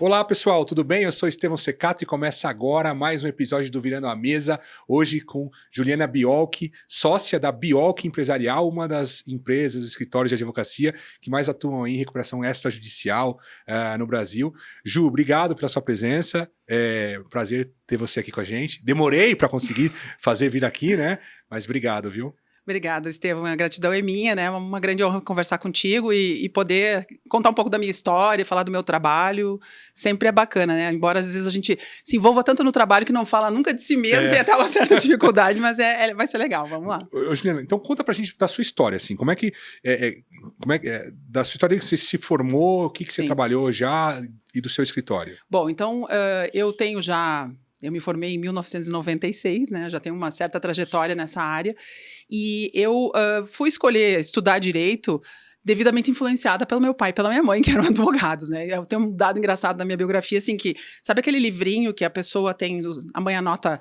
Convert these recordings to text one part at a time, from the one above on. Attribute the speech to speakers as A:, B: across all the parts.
A: Olá pessoal, tudo bem? Eu sou Estevão Secato e começa agora mais um episódio do Virando a Mesa, hoje com Juliana Biolchi, sócia da Biolchi Empresarial, uma das empresas, dos escritórios de advocacia que mais atuam em recuperação extrajudicial no Brasil. Ju, obrigado pela sua presença, prazer ter você aqui com a gente. Demorei para conseguir fazer vir aqui, né? Mas obrigado, viu?
B: Obrigada, Estevão. A gratidão é minha, né? Uma grande honra conversar contigo e poder contar um pouco da minha história, falar do meu trabalho. Sempre é bacana, né? Embora às vezes a gente se envolva tanto no trabalho que não fala nunca de si mesmo, tem até uma certa dificuldade, mas vai ser legal. Vamos lá.
A: Juliana, então conta pra gente da sua história, assim. Como é que da sua história que você se formou, o que você trabalhou já e do seu escritório?
B: Bom, então eu me formei em 1996, né? Já tenho uma certa trajetória nessa área. E eu fui escolher estudar Direito devidamente influenciada pelo meu pai e pela minha mãe, que eram advogados, né? Eu tenho um dado engraçado na minha biografia, assim, que... Sabe aquele livrinho que a pessoa tem... A mãe anota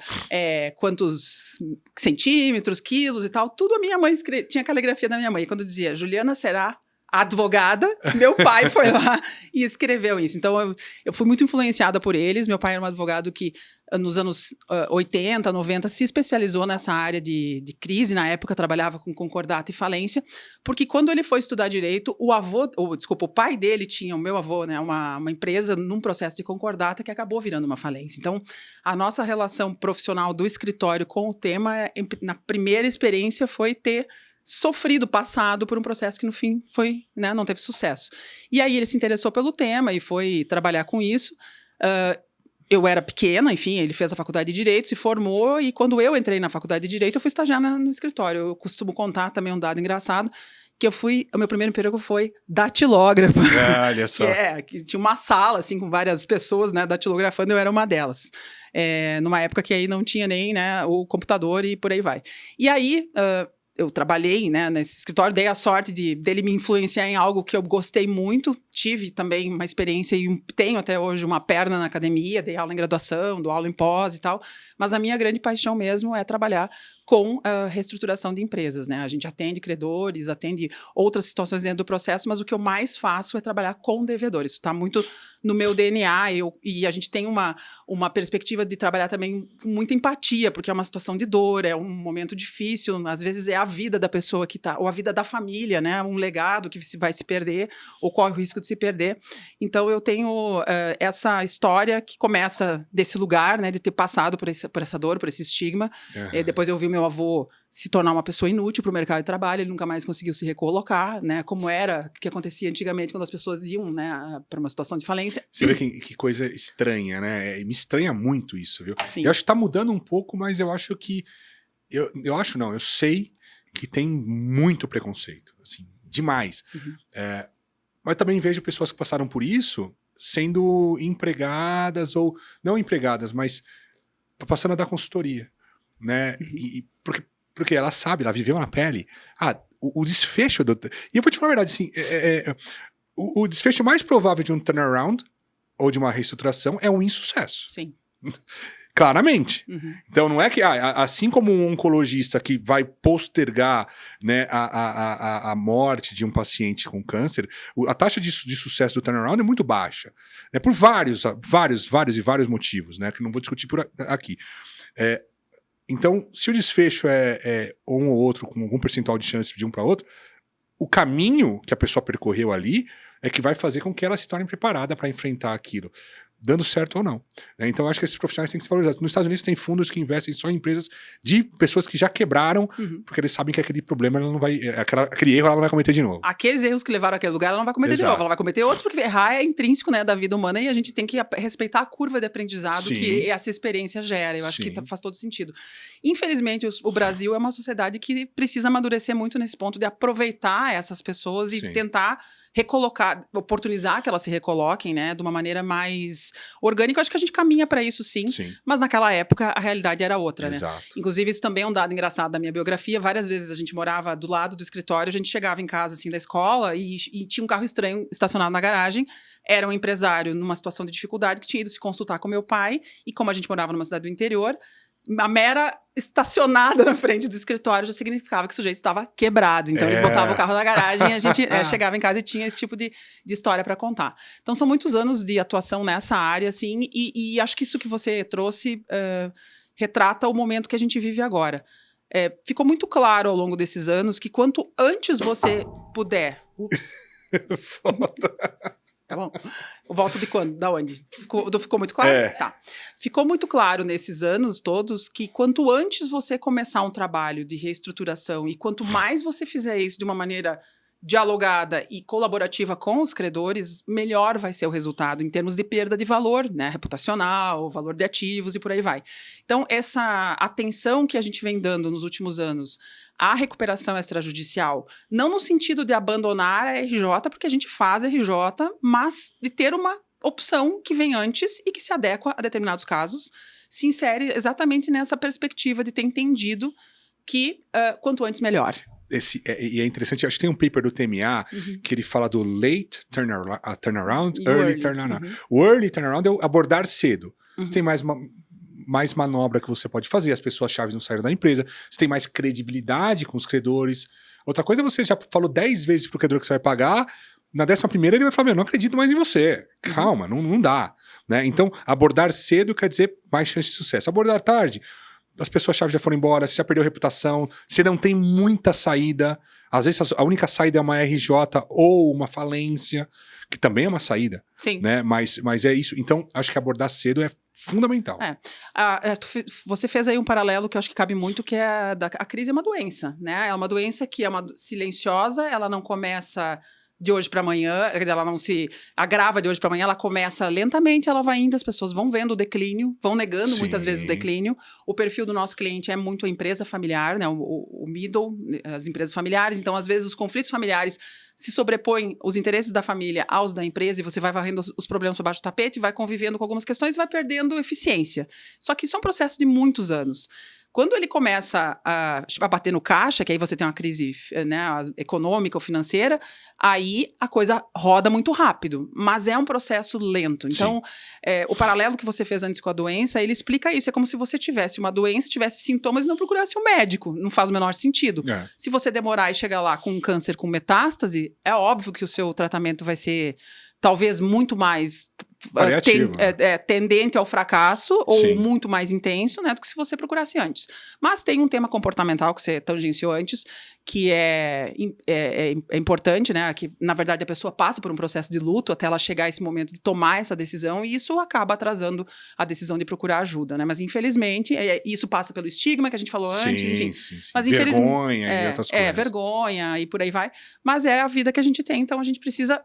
B: quantos centímetros, quilos e tal? Tudo a minha mãe tinha a caligrafia da minha mãe. Quando dizia, Juliana será... advogada, meu pai foi lá e escreveu isso. Então, eu fui muito influenciada por eles. Meu pai era um advogado que, nos anos 80, 90, se especializou nessa área de crise. Na época, trabalhava com concordata e falência, porque quando ele foi estudar direito, o pai dele tinha, o meu avô, né, uma empresa num processo de concordata que acabou virando uma falência. Então, a nossa relação profissional do escritório com o tema, na primeira experiência, foi ter passado por um processo que no fim não teve sucesso. E aí ele se interessou pelo tema e foi trabalhar com isso. Eu era pequena, enfim, ele fez a faculdade de Direito, se formou, e quando eu entrei na faculdade de Direito, eu fui estagiar no escritório. Eu costumo contar também um dado engraçado, que o meu primeiro emprego foi datilógrafa.
A: Olha só.
B: que tinha uma sala, assim, com várias pessoas, né, datilografando, eu era uma delas. Numa época que aí não tinha nem, né, o computador e por aí vai. E aí... eu trabalhei, né, nesse escritório, dei a sorte dele me influenciar em algo que eu gostei muito. Tive também uma experiência e tenho até hoje uma perna na academia, dei aula em graduação, dou aula em pós e tal. Mas a minha grande paixão mesmo é trabalhar com a reestruturação de empresas, né? A gente atende credores, atende outras situações dentro do processo, mas o que eu mais faço é trabalhar com devedores. Isso está muito no meu DNA e a gente tem uma perspectiva de trabalhar também com muita empatia, porque é uma situação de dor, é um momento difícil, às vezes é a vida da pessoa que está, ou a vida da família, né? Um legado que vai se perder, ou corre o risco de se perder. Então, eu tenho essa história que começa desse lugar, né? De ter passado por essa dor, por esse estigma.
A: Uhum.
B: Depois eu vi o meu avô se tornar uma pessoa inútil para o mercado de trabalho, ele nunca mais conseguiu se recolocar, né? Como era, que acontecia antigamente quando as pessoas iam, né, para uma situação de falência.
A: Você vê que coisa estranha, né? Me estranha muito isso, viu?
B: Sim.
A: Eu acho que tá mudando um pouco, mas eu acho que... eu sei que tem muito preconceito, assim, demais.
B: Uhum.
A: Mas também vejo pessoas que passaram por isso sendo empregadas, ou não empregadas, mas passando a dar consultoria, né?
B: Uhum.
A: Porque ela sabe, ela viveu na pele. O desfecho E eu vou te falar a verdade, assim, o desfecho mais provável de um turnaround ou de uma reestruturação é um insucesso.
B: Sim.
A: Claramente.
B: Uhum.
A: Então não é que, assim como um oncologista que vai postergar, né, a morte de um paciente com câncer, a taxa de sucesso do turnaround é muito baixa, né, por vários motivos, né, que não vou discutir por aqui. Então, se o desfecho é um ou outro, com algum percentual de chance de um para outro, o caminho que a pessoa percorreu ali é que vai fazer com que ela se torne preparada para enfrentar aquilo, dando certo ou não. Então, eu acho que esses profissionais têm que ser valorizados. Nos Estados Unidos tem fundos que investem só em empresas de pessoas que já quebraram, porque eles sabem que aquele problema, ela não vai, aquele erro ela não vai cometer de novo.
B: Aqueles erros que levaram àquele lugar, ela não vai cometer de novo. Ela vai cometer outros, porque errar é intrínseco, né, da vida humana, e a gente tem que respeitar a curva de aprendizado que essa experiência gera. Eu acho que faz todo sentido. Infelizmente, o Brasil é uma sociedade que precisa amadurecer muito nesse ponto de aproveitar essas pessoas e tentar recolocar, oportunizar que elas se recoloquem, né, de uma maneira mais orgânica. Eu acho que a gente caminha para isso, sim. Mas naquela época a realidade era outra, né? Inclusive, isso também é um dado engraçado da minha biografia. Várias vezes a gente morava do lado do escritório, a gente chegava em casa, assim, da escola e tinha um carro estranho estacionado na garagem. Era um empresário numa situação de dificuldade que tinha ido se consultar com meu pai, e como a gente morava numa cidade do interior, a mera estacionada na frente do escritório já significava que o sujeito estava quebrado. Então, eles botavam o carro na garagem e a gente chegava em casa e tinha esse tipo de história para contar. Então, são muitos anos de atuação nessa área, assim, e acho que isso que você trouxe retrata o momento que a gente vive agora. Ficou muito claro ao longo desses anos que quanto antes você puder... Ups.
A: Foda.
B: Tá bom? O voto de quando? Da onde? Ficou muito claro? Tá. Ficou muito claro nesses anos todos que quanto antes você começar um trabalho de reestruturação e quanto mais você fizer isso de uma maneira dialogada e colaborativa com os credores, melhor vai ser o resultado em termos de perda de valor, né? Reputacional, valor de ativos e por aí vai. Então, essa atenção que a gente vem dando nos últimos anos à recuperação extrajudicial, não no sentido de abandonar a RJ, porque a gente faz RJ, mas de ter uma opção que vem antes e que se adequa a determinados casos, se insere exatamente nessa perspectiva de ter entendido que quanto antes melhor.
A: E é interessante, acho que tem um paper do TMA que ele fala do late turnaround, early turnaround. O early turnaround é o abordar cedo. Você tem mais manobra que você pode fazer, as pessoas-chave não saíram da empresa, você tem mais credibilidade com os credores. Outra coisa, você já falou 10 vezes pro credor que você vai pagar, na 11ª ele vai falar, meu, não acredito mais em você. Calma, não dá. Né? Então, abordar cedo quer dizer mais chance de sucesso. Abordar tarde, as pessoas-chave já foram embora, você já perdeu reputação, você não tem muita saída, às vezes a única saída é uma RJ ou uma falência, que também é uma saída.
B: Sim.
A: Né? Mas é isso. Então, acho que abordar cedo é fundamental.
B: Você fez aí um paralelo que eu acho que cabe muito, que é a crise é uma doença, né? É uma doença que é silenciosa, ela não começa de hoje para amanhã, quer dizer, ela não se agrava de hoje para amanhã, ela começa lentamente, ela vai indo, as pessoas vão vendo o declínio, vão negando muitas vezes o declínio. O perfil do nosso cliente é muito a empresa familiar, né? O middle, as empresas familiares, então às vezes os conflitos familiares se sobrepõem os interesses da família aos da empresa e você vai varrendo os problemas para baixo do tapete, vai convivendo com algumas questões e vai perdendo eficiência. Só que isso é um processo de muitos anos. Quando ele começa a bater no caixa, que aí você tem uma crise, né, econômica ou financeira, aí a coisa roda muito rápido, mas é um processo lento. Então, o paralelo que você fez antes com a doença, ele explica isso. É como se você tivesse uma doença, tivesse sintomas e não procurasse um médico. Não faz o menor sentido. Se você demorar e chegar lá com um câncer com metástase, é óbvio que o seu tratamento vai ser talvez muito mais tendente ao fracasso ou muito mais intenso, né, do que se você procurasse antes. Mas tem um tema comportamental que você tangenciou antes, que é importante, né, que na verdade a pessoa passa por um processo de luto até ela chegar a esse momento de tomar essa decisão e isso acaba atrasando a decisão de procurar ajuda, né, mas infelizmente isso passa pelo estigma que a gente falou antes, enfim. Mas
A: vergonha e outras coisas.
B: Vergonha e por aí vai, mas é a vida que a gente tem, então a gente precisa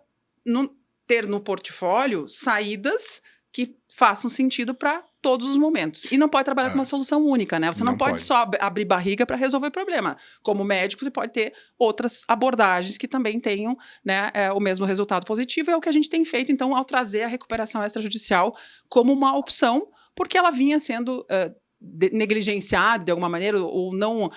B: ter no portfólio saídas que façam sentido para todos os momentos. E não pode trabalhar com uma solução única, né? Você não pode só abrir barriga para resolver o problema. Como médico, você pode ter outras abordagens que também tenham, né, o mesmo resultado positivo. É o que a gente tem feito, então, ao trazer a recuperação extrajudicial como uma opção, porque ela vinha sendo negligenciada de alguma maneira ou não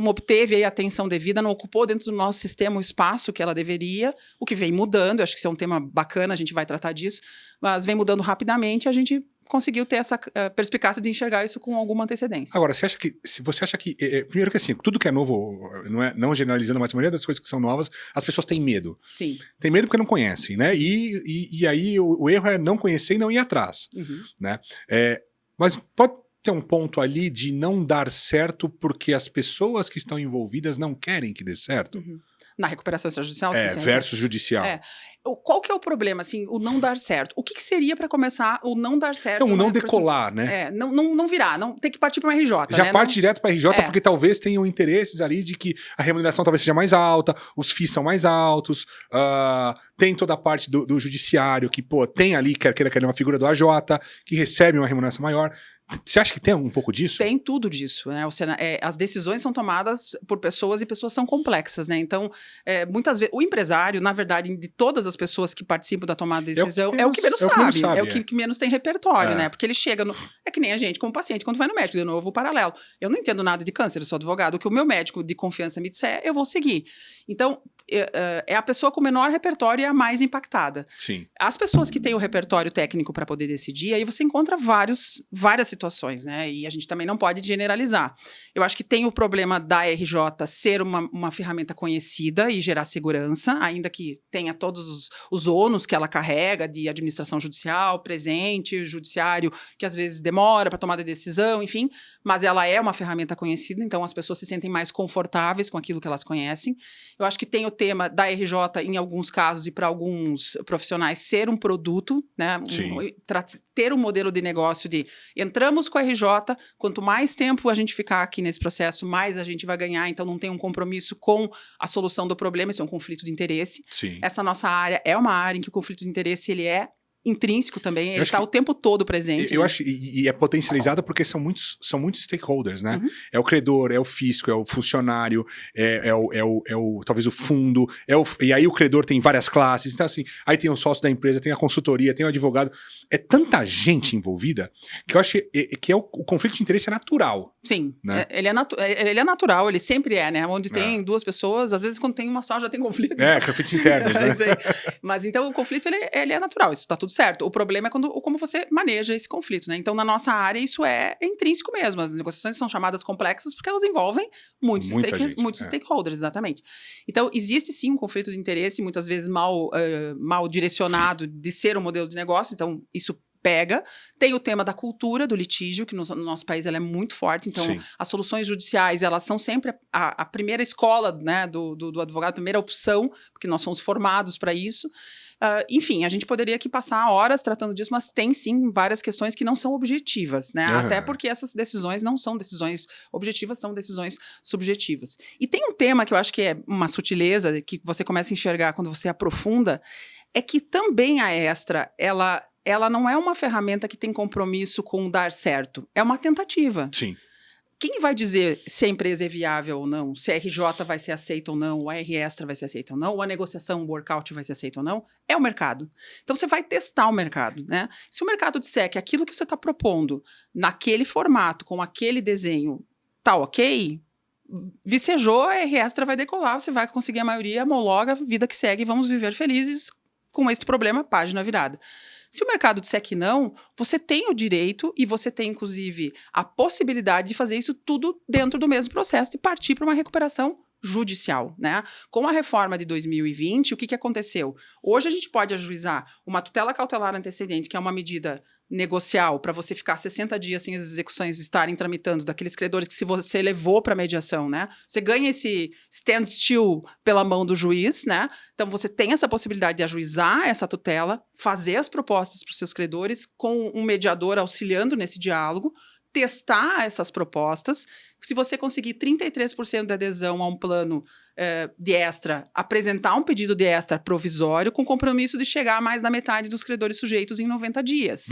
B: obteve aí a atenção devida, não ocupou dentro do nosso sistema o espaço que ela deveria, o que vem mudando. Eu acho que isso é um tema bacana, a gente vai tratar disso, mas vem mudando rapidamente, a gente conseguiu ter essa perspicácia de enxergar isso com alguma antecedência.
A: Agora, você acha que primeiro que assim, tudo que é novo, não generalizando, mas a maioria das coisas que são novas, as pessoas têm medo.
B: Sim.
A: Tem medo porque não conhecem, né? E aí o erro é não conhecer e não ir atrás, né? Mas pode ter um ponto ali de não dar certo porque as pessoas que estão envolvidas não querem que dê certo?
B: Na recuperação extrajudicial?
A: Versus judicial.
B: Qual que é o problema, assim, o não dar certo? O que seria para começar o não dar certo?
A: Não, o não decolar, né?
B: Não virar, não tem que partir para uma RJ,
A: já parte direto para RJ porque talvez tenham interesses ali de que a remuneração talvez seja mais alta, os FIIs são mais altos, tem toda a parte do judiciário que, tem ali, quer uma figura do AJ, que recebe uma remuneração maior. Você acha que tem um pouco disso?
B: Tem tudo disso, né? As decisões são tomadas por pessoas e pessoas são complexas, né? Então, muitas vezes, o empresário, na verdade, de todas as pessoas que participam da tomada de decisão, é o que menos sabe, é o que menos tem repertório, né? Porque ele chega é que nem a gente como paciente, quando vai no médico, de novo o paralelo. Eu não entendo nada de câncer, eu sou advogado, o que o meu médico de confiança me disser, eu vou seguir. Então, é a pessoa com o menor repertório e a mais impactada.
A: Sim.
B: As pessoas que têm o repertório técnico para poder decidir, aí você encontra várias situações situações, né? E a gente também não pode generalizar. Eu acho que tem o problema da RJ ser uma ferramenta conhecida e gerar segurança, ainda que tenha todos os ônus que ela carrega de administração judicial, presente, judiciário, que às vezes demora para tomar a decisão, enfim, mas ela é uma ferramenta conhecida, então as pessoas se sentem mais confortáveis com aquilo que elas conhecem. Eu acho que tem o tema da RJ, em alguns casos e para alguns profissionais, ser um produto, né? Ter um modelo de negócio de entramos com a RJ, quanto mais tempo a gente ficar aqui nesse processo, mais a gente vai ganhar, então não tem um compromisso com a solução do problema, isso é um conflito de interesse.
A: Sim.
B: Essa nossa área é uma área em que o conflito de interesse ele é intrínseco também, ele está o tempo todo presente.
A: Eu acho, e é potencializado porque são muitos stakeholders, né? É o credor, é o fisco, é o funcionário, talvez o fundo, e aí o credor tem várias classes, então assim, aí tem o sócio da empresa, tem a consultoria, tem o advogado, é tanta gente envolvida que eu acho que o conflito de interesse é natural.
B: Sim,
A: né?
B: Ele é natural, ele sempre é, né? Onde tem duas pessoas, às vezes quando tem uma só já tem conflito.
A: Conflitos internos, né?
B: Mas então o conflito ele é natural, isso tá tudo certo. O problema é como você maneja esse conflito, né? Então na nossa área isso é intrínseco mesmo. As negociações são chamadas complexas porque elas envolvem muitos stakeholders, exatamente. Então existe sim um conflito de interesse, muitas vezes mal direcionado de ser um modelo de negócio, então isso pega. Tem o tema da cultura do litígio, que no nosso país ela é muito forte. Então, as soluções judiciais, elas são sempre a primeira escola, né, do advogado, a primeira opção, porque nós somos formados para isso. Enfim, a gente poderia aqui passar horas tratando disso, mas tem sim várias questões que não são objetivas, né? Até porque essas decisões não são decisões objetivas, são decisões subjetivas. E tem um tema que eu acho que é uma sutileza, que você começa a enxergar quando você aprofunda, é que também a Extra, ela não é uma ferramenta que tem compromisso com dar certo. É uma tentativa.
A: Sim.
B: Quem vai dizer se a empresa é viável ou não, se a RJ vai ser aceita ou não, ou a R Extra vai ser aceita ou não, ou a negociação, o workout vai ser aceita ou não, é o mercado. Então, você vai testar o mercado, né? Se o mercado disser que aquilo que você está propondo, naquele formato, com aquele desenho, tá ok, vicejou, a R Extra vai decolar, você vai conseguir a maioria, homologa, vida que segue, vamos viver felizes com esse problema, página virada. Se o mercado disser que não, você tem o direito e você tem, inclusive, a possibilidade de fazer isso tudo dentro do mesmo processo e partir para uma recuperação judicial, né? Com a reforma de 2020, o que aconteceu? Hoje a gente pode ajuizar uma tutela cautelar antecedente, que é uma medida negocial para você ficar 60 dias sem as execuções estarem tramitando daqueles credores que se você levou para mediação, né? Você ganha esse standstill pela mão do juiz, né? Então você tem essa possibilidade de ajuizar essa tutela, fazer as propostas para os seus credores com um mediador auxiliando nesse diálogo, testar essas propostas. Se você conseguir 33% de adesão a um plano de extra, apresentar um pedido de extra provisório com compromisso de chegar a mais da metade dos credores sujeitos em 90 dias.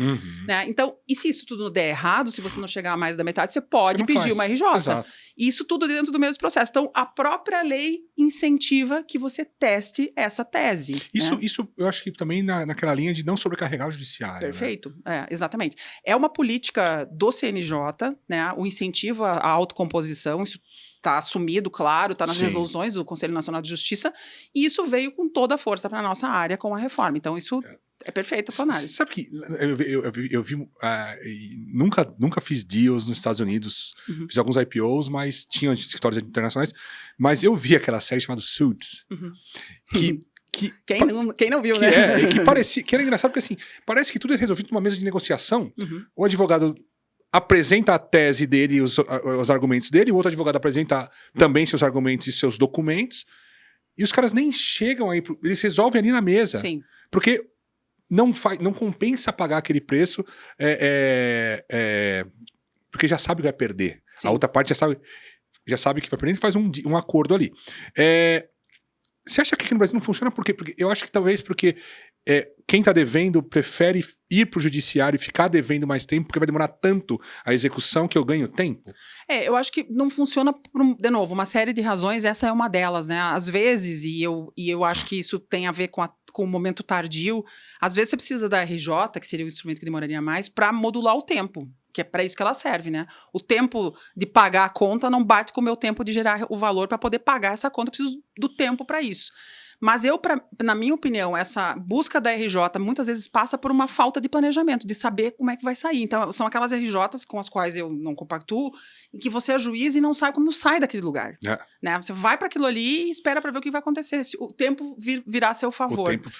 B: Né? Então, e se isso tudo der errado, se você não chegar a mais da metade, você pode pedir uma RJ.
A: Exato.
B: Isso tudo dentro do mesmo processo. Então, a própria lei incentiva que você teste essa tese.
A: Isso eu acho que também naquela linha de não sobrecarregar o judiciário.
B: Perfeito, né? Exatamente. É uma política do CNJ, né? O incentivo à autocomposição, isso está assumido, claro, está nas resoluções do Conselho Nacional de Justiça, e isso veio com toda a força para a nossa área com a reforma. Então, isso é perfeita a sua análise.
A: Sabe que eu vi nunca fiz deals nos Estados Unidos, fiz alguns IPOs, mas tinha escritórios internacionais, mas eu vi aquela série chamada Suits,
B: Quem não viu, né?
A: Que era engraçado, porque assim, parece que tudo é resolvido numa mesa de negociação. O advogado apresenta a tese dele e os argumentos dele, o outro advogado apresenta também seus argumentos e seus documentos, e os caras nem chegam aí, eles resolvem ali na mesa.
B: Sim.
A: Porque não compensa pagar aquele preço, porque já sabe que vai perder.
B: Sim.
A: A outra parte já sabe que vai perder e faz um acordo ali. Você acha que aqui no Brasil não funciona por quê? Porque eu acho que talvez porque quem está devendo prefere ir para o judiciário e ficar devendo mais tempo, porque vai demorar tanto a execução que eu ganho tempo?
B: Eu acho que não funciona de novo, uma série de razões, essa é uma delas, né? Às vezes, e eu acho que isso tem a ver com o momento tardio, às vezes você precisa da RJ, que seria o instrumento que demoraria mais, para modular o tempo. Que é para isso que ela serve, né? O tempo de pagar a conta não bate com o meu tempo de gerar o valor para poder pagar essa conta, eu preciso do tempo para isso. Mas na minha opinião, essa busca da RJ muitas vezes passa por uma falta de planejamento, de saber como é que vai sair. Então, são aquelas RJs com as quais eu não compactuo, em que você é juiz e não sabe como sai daquele lugar. Né? Você vai para aquilo ali e espera para ver o que vai acontecer. Se o tempo virá a seu favor.
A: O tempo,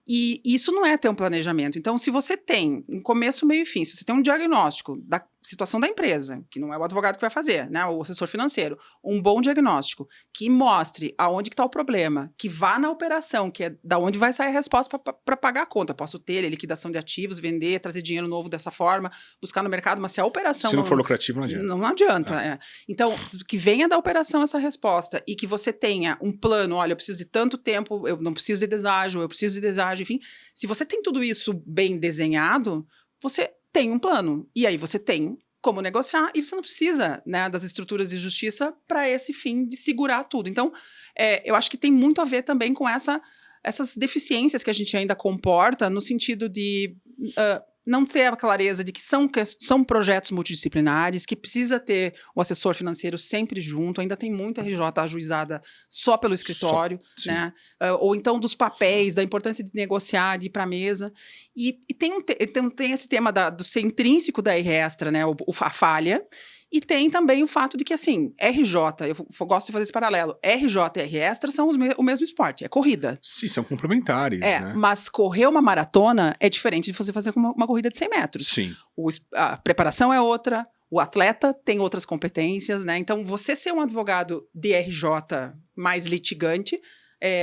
B: E isso não é ter um planejamento. Então, se você tem um começo, meio e fim, se você tem um diagnóstico da situação da empresa, que não é o advogado que vai fazer, né, o assessor financeiro, um bom diagnóstico que mostre aonde que está o problema, que vá na operação, que é da onde vai sair a resposta para pagar a conta. Posso ter liquidação de ativos, vender, trazer dinheiro novo dessa forma, buscar no mercado, mas se a operação...
A: Se não for lucrativo, não adianta.
B: Não adianta, é. Então, que venha da operação essa resposta e que você tenha um plano, olha, eu preciso de tanto tempo, eu não preciso de deságio, eu preciso de deságio, enfim. Se você tem tudo isso bem desenhado, você tem um plano. E aí você tem como negociar e você não precisa, né, das estruturas de justiça para esse fim de segurar tudo. Então, eu acho que tem muito a ver também com essas deficiências que a gente ainda comporta no sentido de... não ter a clareza de que são projetos multidisciplinares, que precisa ter o assessor financeiro sempre junto, ainda tem muita RJ ajuizada só pelo escritório, né? Ou então dos papéis, da importância de negociar, de ir para a mesa. E tem esse tema do ser intrínseco da R Extra, né? A falha. E tem também o fato de que, assim, RJ, eu gosto de fazer esse paralelo, RJ e R Extra são o mesmo esporte, é corrida.
A: Sim, são complementares, né?
B: Mas correr uma maratona é diferente de você fazer uma corrida de 100 metros.
A: Sim.
B: A preparação é outra, o atleta tem outras competências, né? Então, você ser um advogado de RJ mais litigante,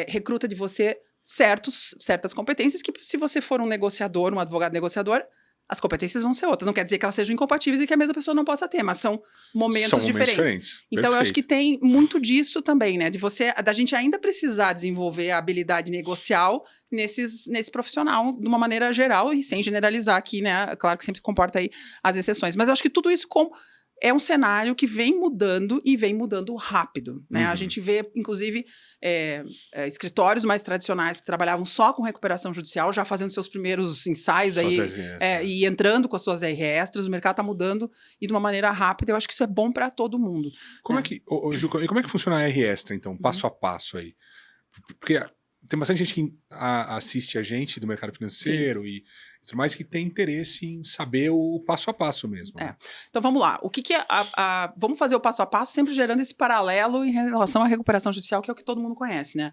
B: recruta de você certas competências que, se você for um negociador, um advogado negociador, as competências vão ser outras. Não quer dizer que elas sejam incompatíveis e que a mesma pessoa não possa ter, mas são momentos diferentes. Então,
A: Perfeito.
B: eu acho que tem muito disso também, né? Da gente ainda precisar desenvolver a habilidade negocial nesse profissional, de uma maneira geral e sem generalizar aqui, né? Claro que sempre comporta aí as exceções. Mas eu acho que tudo isso é um cenário que vem mudando e vem mudando rápido, né? A gente vê, inclusive, escritórios mais tradicionais que trabalhavam só com recuperação judicial, já fazendo seus primeiros ensaios aí, e entrando com as suas R Extras. O mercado está mudando e de uma maneira rápida. Eu acho que isso é bom para todo mundo.
A: Como é que funciona a R Extra, então, passo a passo aí? Porque tem bastante gente que assiste a gente do mercado financeiro e tudo mais, que tem interesse em saber o passo a passo mesmo. Né?
B: Então vamos lá. O que é vamos fazer o passo a passo, sempre gerando esse paralelo em relação à recuperação judicial, que é o que todo mundo conhece, né?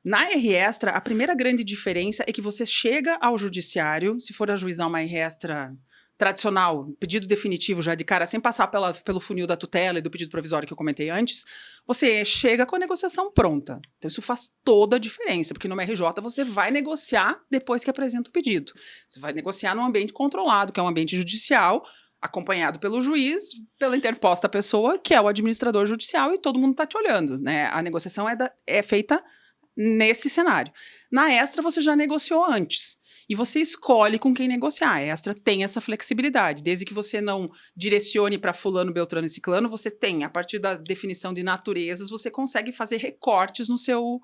B: Na R Extra, a primeira grande diferença é que você chega ao judiciário, se for ajuizar uma R Extra tradicional, pedido definitivo já de cara, sem passar pelo funil da tutela e do pedido provisório que eu comentei antes, você chega com a negociação pronta. Então, isso faz toda a diferença, porque numa RJ você vai negociar depois que apresenta o pedido. Você vai negociar num ambiente controlado, que é um ambiente judicial, acompanhado pelo juiz, pela interposta pessoa, que é o administrador judicial, e todo mundo está te olhando, né? A negociação é feita nesse cenário. Na Extra, você já negociou antes. E você escolhe com quem negociar. A Extra tem essa flexibilidade. Desde que você não direcione para fulano, beltrano e ciclano, você tem, a partir da definição de naturezas, você consegue fazer recortes no seu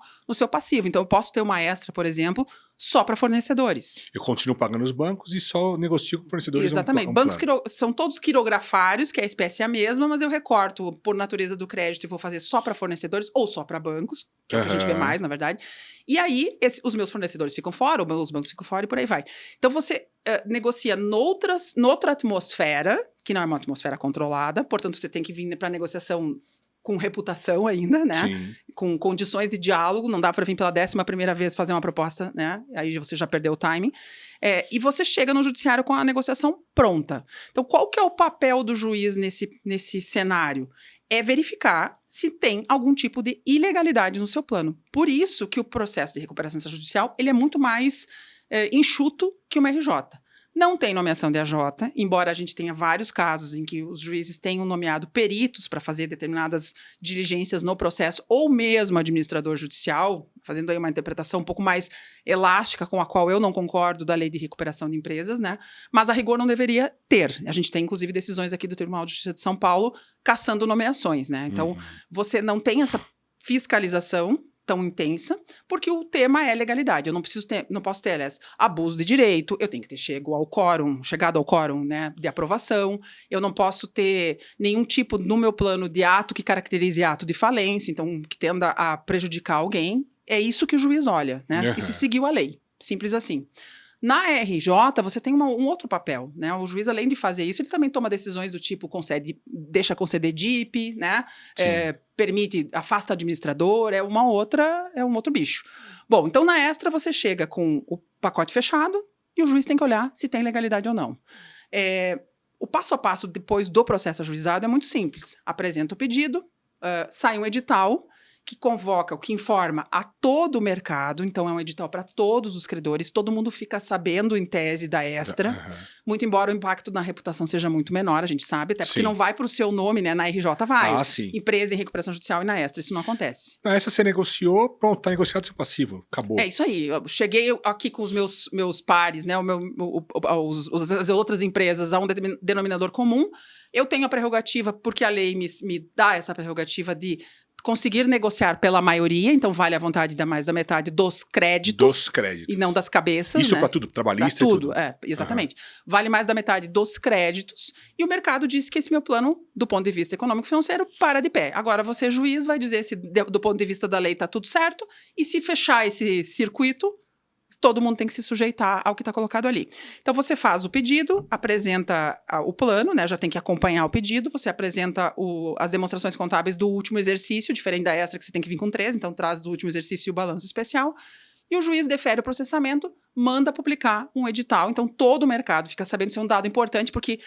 B: passivo. Então, eu posso ter uma Extra, por exemplo, só para fornecedores.
A: Eu continuo pagando os bancos e só negocio com fornecedores.
B: Exatamente. Bancos são todos quirografários, que a espécie é a mesma, mas eu recorto por natureza do crédito e vou fazer só para fornecedores ou só para bancos, que é o que a gente vê mais, na verdade. E aí, os meus fornecedores ficam fora, os bancos ficam fora e por aí vai. Então, você negocia noutra atmosfera, que não é uma atmosfera controlada, portanto, você tem que vir para a negociação com reputação ainda, né?
A: Sim.
B: Com condições de diálogo, não dá para vir pela 11ª vez fazer uma proposta, né? Aí você já perdeu o timing. E você chega no judiciário com a negociação pronta. Então, qual que é o papel do juiz nesse cenário? É verificar se tem algum tipo de ilegalidade no seu plano. Por isso que o processo de recuperação extrajudicial ele é muito mais enxuto que uma RJ. Não tem nomeação de AJ, embora a gente tenha vários casos em que os juízes tenham nomeado peritos para fazer determinadas diligências no processo, ou mesmo administrador judicial, fazendo aí uma interpretação um pouco mais elástica, com a qual eu não concordo, da lei de recuperação de empresas, né? Mas a rigor não deveria ter. A gente tem, inclusive, decisões aqui do Tribunal de Justiça de São Paulo caçando nomeações, né? Então, você não tem essa fiscalização tão intensa, porque o tema é legalidade. Eu não posso ter, aliás, abuso de direito, eu tenho que ter chegado ao quórum, né, de aprovação, eu não posso ter nenhum tipo, no meu plano, de ato que caracterize ato de falência, então, que tenda a prejudicar alguém, é isso que o juiz olha, né? E se seguiu a lei. Simples assim. Na RJ, você tem um outro papel, né? O juiz, além de fazer isso, ele também toma decisões do tipo, deixa conceder DIP, né? Permite, afasta administrador, é um outro bicho. Bom, então na Extra você chega com o pacote fechado e o juiz tem que olhar se tem legalidade ou não. O passo a passo depois do processo ajuizado é muito simples. Apresenta o pedido, sai um edital que convoca, que informa a todo o mercado, então é um edital para todos os credores, todo mundo fica sabendo em tese da Extra, muito embora o impacto na reputação seja muito menor, a gente sabe, até porque não vai para o seu nome, né, na RJ vai, empresa em recuperação judicial e na Extra, isso não acontece.
A: Na Extra você negociou, pronto, tá negociado seu passivo, acabou.
B: É isso aí, eu cheguei aqui com os meus pares, né, as outras empresas, a um denominador comum, eu tenho a prerrogativa, porque a lei me dá essa prerrogativa de conseguir negociar pela maioria, então vale a vontade de mais da metade dos créditos.
A: Dos créditos.
B: E não das cabeças,
A: isso,
B: né?
A: Para tudo, trabalhista
B: pra
A: e
B: tudo. Exatamente. Vale mais da metade dos créditos. E o mercado disse que esse meu plano, do ponto de vista econômico-financeiro, para de pé. Agora você, juiz, vai dizer se do ponto de vista da lei está tudo certo e se fechar esse circuito, todo mundo tem que se sujeitar ao que está colocado ali. Então, você faz o pedido, apresenta o plano, né? Já tem que acompanhar o pedido, você apresenta as demonstrações contábeis do último exercício, diferente da Extra, que você tem que vir com 3, então traz do último exercício e o balanço especial, e o juiz defere o processamento, manda publicar um edital, então todo o mercado fica sabendo, isso é um dado importante, porque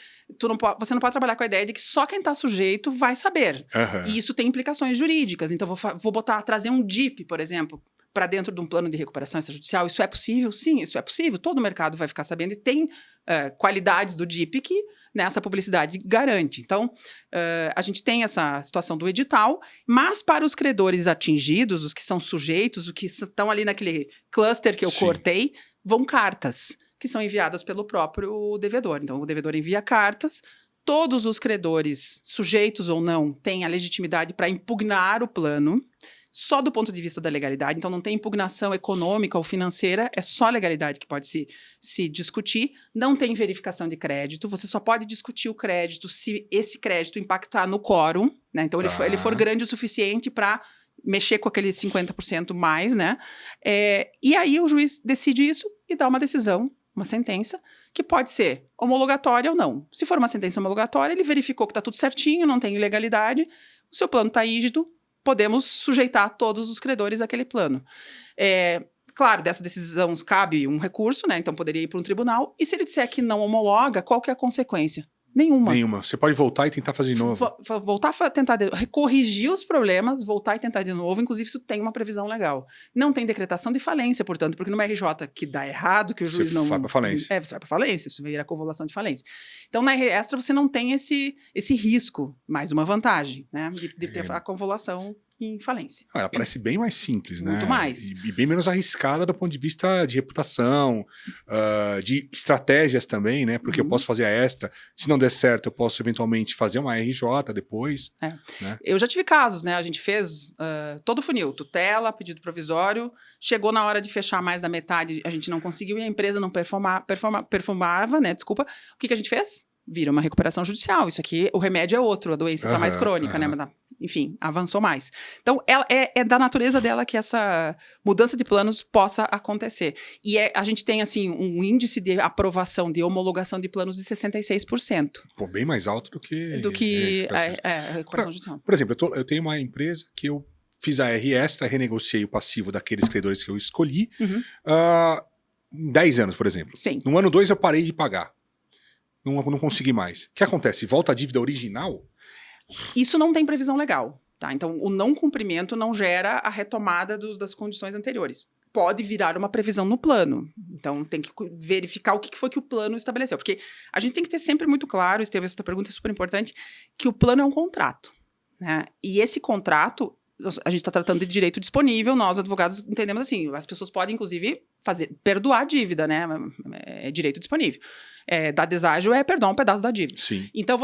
B: você não pode trabalhar com a ideia de que só quem está sujeito vai saber. E isso tem implicações jurídicas, então vou trazer um DIP, por exemplo, para dentro de um plano de recuperação extrajudicial. Isso é possível? Sim, isso é possível. Todo o mercado vai ficar sabendo e tem qualidades do DIP que essa publicidade garante. Então, a gente tem essa situação do edital, mas para os credores atingidos, os que são sujeitos, os que estão ali naquele cluster que eu cortei, vão cartas que são enviadas pelo próprio devedor. Então, o devedor envia cartas, todos os credores, sujeitos ou não, têm a legitimidade para impugnar o plano, só do ponto de vista da legalidade, então não tem impugnação econômica ou financeira, é só a legalidade que pode se discutir, não tem verificação de crédito, você só pode discutir o crédito se esse crédito impactar no quórum, né? Então ele for grande o suficiente para mexer com aquele 50% mais, né? E aí o juiz decide isso e dá uma decisão, uma sentença, que pode ser homologatória ou não. Se for uma sentença homologatória, ele verificou que está tudo certinho, não tem ilegalidade, o seu plano está rígido, podemos sujeitar todos os credores àquele plano. Claro, dessa decisão cabe um recurso, né? Então poderia ir para um tribunal. E se ele disser que não homologa, qual que é a consequência? Nenhuma.
A: Você pode voltar e tentar fazer de novo.
B: Voltar a tentar corrigir os problemas, voltar e tentar de novo. Inclusive, isso tem uma previsão legal. Não tem decretação de falência, portanto, porque numa RJ que dá errado, que o juiz não...
A: Você vai para falência.
B: Você vai para falência, isso vira convolução de falência. Então, na Extra, você não tem esse risco, mais uma vantagem, né? De ter a convolução em falência.
A: Ela parece bem mais simples, né?
B: Muito mais.
A: E bem menos arriscada do ponto de vista de reputação, de estratégias também, né? Porque eu posso fazer a Extra, se não der certo, eu posso eventualmente fazer uma RJ depois. Né?
B: Eu já tive casos, né? A gente fez todo o funil, tutela, pedido provisório, chegou na hora de fechar mais da metade, a gente não conseguiu e a empresa não performava, né? Desculpa. O que a gente fez? Vira uma recuperação judicial. Isso aqui, o remédio é outro, a doença está mais crônica, né? Enfim, avançou mais. Então, é da natureza dela que essa mudança de planos possa acontecer. E a gente tem, assim, um índice de aprovação, de homologação de planos de 66%.
A: Pô, bem mais alto do que
B: a recuperação judicial.
A: Por exemplo, eu tenho uma empresa que eu fiz a R Extra, renegociei o passivo daqueles credores que eu escolhi, 10 anos, por exemplo.
B: Sim.
A: No ano 2 eu parei de pagar. Não consegui mais. O que acontece? Volta a dívida original?
B: Isso não tem previsão legal, tá? Então, o não cumprimento não gera a retomada das condições anteriores. Pode virar uma previsão no plano. Então, tem que verificar o que foi que o plano estabeleceu. Porque a gente tem que ter sempre muito claro, Estevam, essa pergunta é super importante, que o plano é um contrato, né? E esse contrato, a gente está tratando de direito disponível, nós, advogados, entendemos assim, as pessoas podem, inclusive, perdoar a dívida, né? É direito disponível. Dar deságio é perdoar um pedaço da dívida.
A: Sim.
B: Então,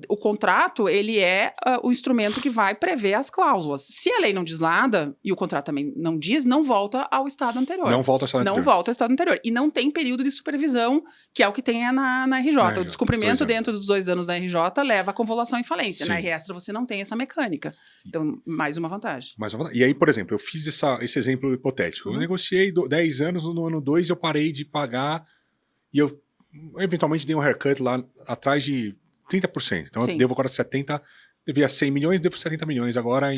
B: o contrato, ele é o instrumento que vai prever as cláusulas. Se a lei não diz nada, e o contrato também não diz, não volta ao estado anterior.
A: Não volta ao estado anterior.
B: Não volta ao estado anterior. E não tem período de supervisão, que é o que tem na RJ. O descumprimento dentro dos 2 anos da RJ leva à convolução em falência. Sim. Na R-Extra você não tem essa mecânica. Então, mais uma vantagem.
A: E aí, por exemplo, eu fiz esse exemplo hipotético. Eu negociei 10 anos, no ano 2 eu parei de pagar e eu eventualmente dei um haircut lá atrás de 30%. Então, eu devo agora 70, devia 100 milhões, devo 70 milhões agora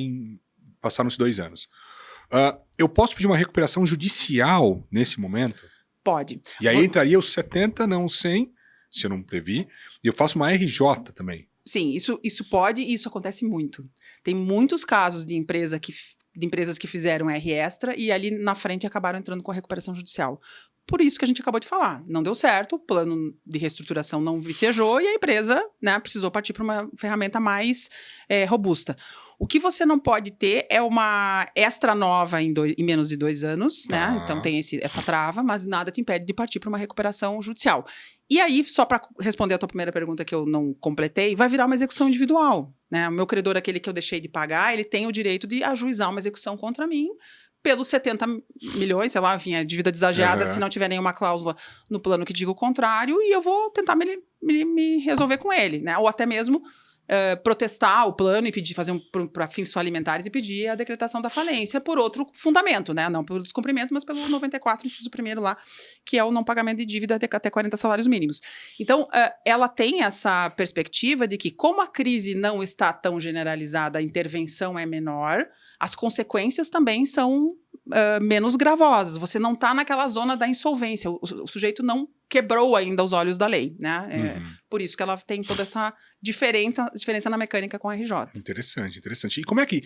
A: passaram-se 2 anos. Eu posso pedir uma recuperação judicial nesse momento?
B: Pode.
A: E aí entraria os 70, não os 100, se eu não previ, e eu faço uma RJ também.
B: Sim, isso pode e isso acontece muito. Tem muitos casos de empresas que fizeram R-Extra e ali na frente acabaram entrando com a recuperação judicial. Por isso que a gente acabou de falar. Não deu certo, o plano de reestruturação não vicejou e a empresa, né, precisou partir para uma ferramenta mais robusta. O que você não pode ter é uma extra nova em menos de 2 anos, né? Então tem essa trava, mas nada te impede de partir para uma recuperação judicial. E aí, só para responder a tua primeira pergunta que eu não completei, vai virar uma execução individual, né? O meu credor, aquele que eu deixei de pagar, ele tem o direito de ajuizar uma execução contra mim pelos 70 milhões, sei lá, enfim, a dívida desagiada, se não tiver nenhuma cláusula no plano que diga o contrário, e eu vou tentar me resolver com ele, né? Ou até mesmo protestar o plano e pedir, fazer para fins alimentares e pedir a decretação da falência por outro fundamento, né? Não pelo descumprimento, mas pelo 94, inciso 1º lá, que é o não pagamento de dívida até 40 salários mínimos. Então, ela tem essa perspectiva de que, como a crise não está tão generalizada, a intervenção é menor, as consequências também são menos gravosas. Você não está naquela zona da insolvência. O sujeito não quebrou ainda os olhos da lei, né? Por isso que ela tem toda essa diferença na mecânica com a RJ.
A: Interessante, interessante. E como é que,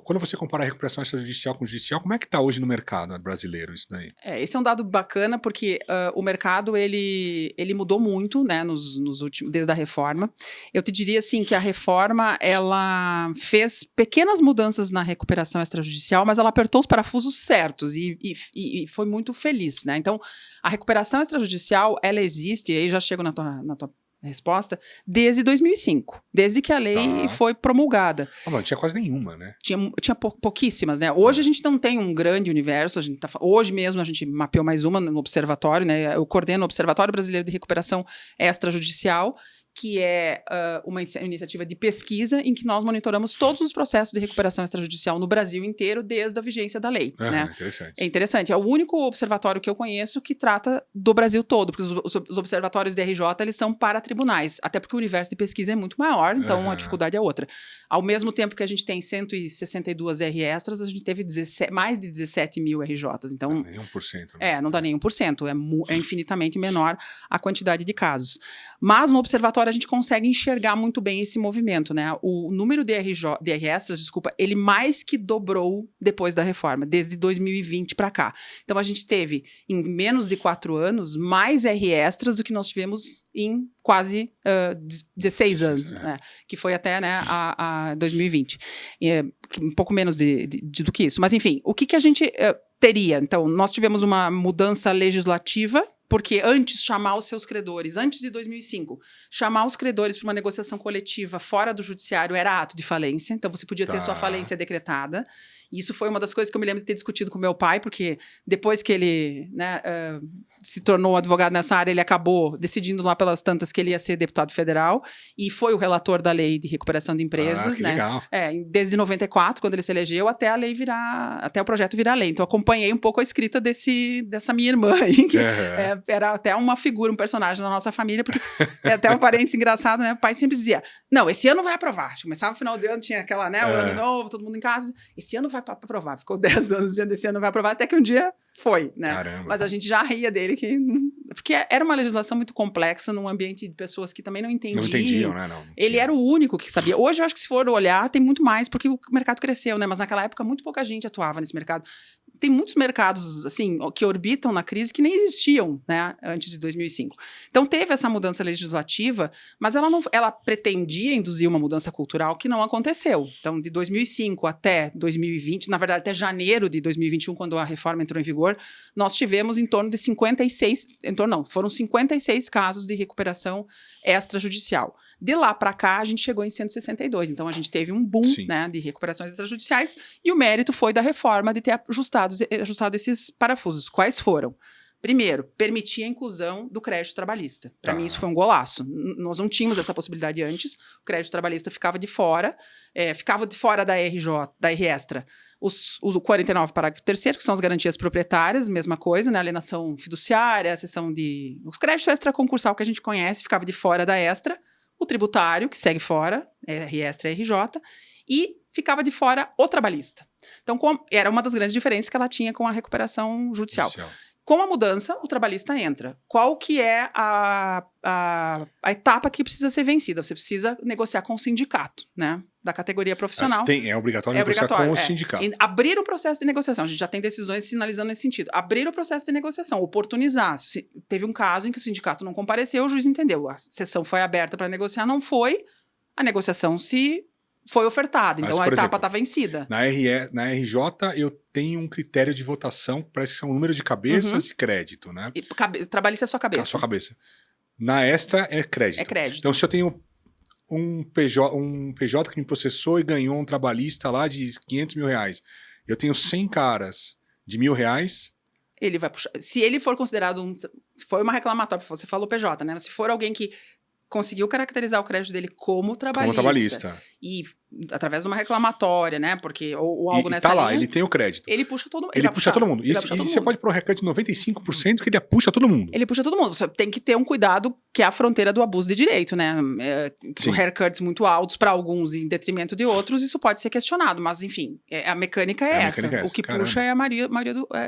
A: quando você compara a recuperação extrajudicial com judicial, como é que está hoje no mercado brasileiro isso daí?
B: Esse é um dado bacana porque o mercado, ele mudou muito, né, nos últimos, desde a reforma. Eu te diria, assim, que a reforma, ela fez pequenas mudanças na recuperação extrajudicial, mas ela apertou os parafusos certos e foi muito feliz, né? Então, a recuperação extrajudicial, ela existe, e aí já chego na tua resposta, desde 2005, desde que a lei foi promulgada.
A: Não tinha quase nenhuma, né?
B: Tinha pouquíssimas, né? Hoje a gente não tem um grande universo, hoje mesmo a gente mapeou mais uma no observatório, né? Eu coordeno o Observatório Brasileiro de Recuperação Extrajudicial, que é uma iniciativa de pesquisa em que nós monitoramos todos os processos de recuperação extrajudicial no Brasil inteiro desde a vigência da lei. Né?
A: Interessante.
B: É interessante. É o único observatório que eu conheço que trata do Brasil todo, porque os observatórios de RJ, eles são para tribunais, até porque o universo de pesquisa é muito maior, então a dificuldade é outra. Ao mesmo tempo que a gente tem 162 R-Extras, a gente teve mais de 17 mil RJs. Então,
A: não dá nem 1%. Né?
B: Não dá nem 1%. É infinitamente menor a quantidade de casos. Mas no observatório a gente consegue enxergar muito bem esse movimento, né? O número de R-Extras, ele mais que dobrou depois da reforma, desde 2020 para cá. Então, a gente teve, em menos de 4 anos, mais R-Extras do que nós tivemos em quase 16 anos, né? Que foi até, né, a 2020. Um pouco menos do que isso. Mas, enfim, o que a gente teria? Então, nós tivemos uma mudança legislativa, porque antes chamar os seus credores, antes de 2005, chamar os credores para uma negociação coletiva fora do judiciário era ato de falência, então você podia ter sua falência decretada. E isso foi uma das coisas que eu me lembro de ter discutido com meu pai, porque depois que ele, né, se tornou advogado nessa área, ele acabou decidindo lá pelas tantas que ele ia ser deputado federal e foi o relator da lei de recuperação de empresas,
A: que
B: né?
A: Legal.
B: Desde 94, quando ele se elegeu, até o projeto virar lei. Então, eu acompanhei um pouco a escrita dessa minha irmã aí, que era até uma figura, um personagem da nossa família, porque é até um parênteses engraçado, né? O pai sempre dizia, não, esse ano vai aprovar. Começava no final do ano, tinha aquela, né, o ano novo, todo mundo em casa, esse ano vai aprovar. Ficou 10 anos dizendo esse ano vai aprovar, até que um dia foi, né?
A: Caramba.
B: Mas a gente já ria dele, porque era uma legislação muito complexa, num ambiente de pessoas que também não entendiam.
A: Não entendiam, né? Não,
B: ele era o único que sabia. Hoje, eu acho que se for olhar, tem muito mais, porque o mercado cresceu, né? Mas naquela época, muito pouca gente atuava nesse mercado. tem muitos mercados, assim, que orbitam na crise que nem existiam, né, antes de 2005. Então, teve essa mudança legislativa, mas ela pretendia induzir uma mudança cultural que não aconteceu. Então, de 2005 até 2020, na verdade, até janeiro de 2021, quando a reforma entrou em vigor, nós tivemos em torno de 56, foram 56 casos de recuperação extrajudicial. De lá para cá, a gente chegou em 162. Então, a gente teve um boom, né, de recuperações extrajudiciais e o mérito foi da reforma de ter ajustado esses parafusos. Quais foram? Primeiro, permitir a inclusão do crédito trabalhista. Para mim, isso foi um golaço. Nós não tínhamos essa possibilidade antes. O crédito trabalhista ficava de fora da RJ, da R Extra. O 49, parágrafo 3º, que são as garantias proprietárias, mesma coisa, né? Alienação fiduciária, a seção de... O crédito extraconcursal que a gente conhece ficava de fora da Extra. O tributário, que segue fora, R Extra e RJ, e ficava de fora o trabalhista. Então, era uma das grandes diferenças que ela tinha com a recuperação judicial. Com a mudança, o trabalhista entra. Qual que é a etapa que precisa ser vencida? Você precisa negociar com o sindicato, né? Da categoria profissional.
A: É obrigatório negociar com o sindicato.
B: Abrir o processo de negociação. A gente já tem decisões sinalizando nesse sentido. Abrir o processo de negociação, oportunizar. Teve um caso em que o sindicato não compareceu, o juiz entendeu. A sessão foi aberta para negociar, não foi. A negociação foi ofertada. Então, a etapa está vencida.
A: Na RJ, eu tenho um critério de votação, parece que são um número de cabeças e crédito, né?
B: Trabalhista é sua cabeça.
A: A sua cabeça. Na Extra é crédito.
B: É crédito.
A: Então, se eu tenho um PJ que me processou e ganhou um trabalhista lá de 500 mil reais, eu tenho 100 caras de R$1.000...
B: Ele vai puxar. Se ele for considerado foi uma reclamatória, você falou PJ, né? Mas se for alguém que conseguiu caracterizar o crédito dele como trabalhista. E através de uma reclamatória, né? Porque, ou algo nessa linha.
A: Ele tem o crédito.
B: Ele puxa todo mundo.
A: Ele puxa todo mundo. E você pode pôr um recorde de 95% que ele puxa todo mundo.
B: Ele puxa todo mundo. Você tem que ter um cuidado que é a fronteira do abuso de direito, né? Haircuts muito altos para alguns em detrimento de outros, isso pode ser questionado. Mas, enfim, a mecânica é essa. O que puxa é a maioria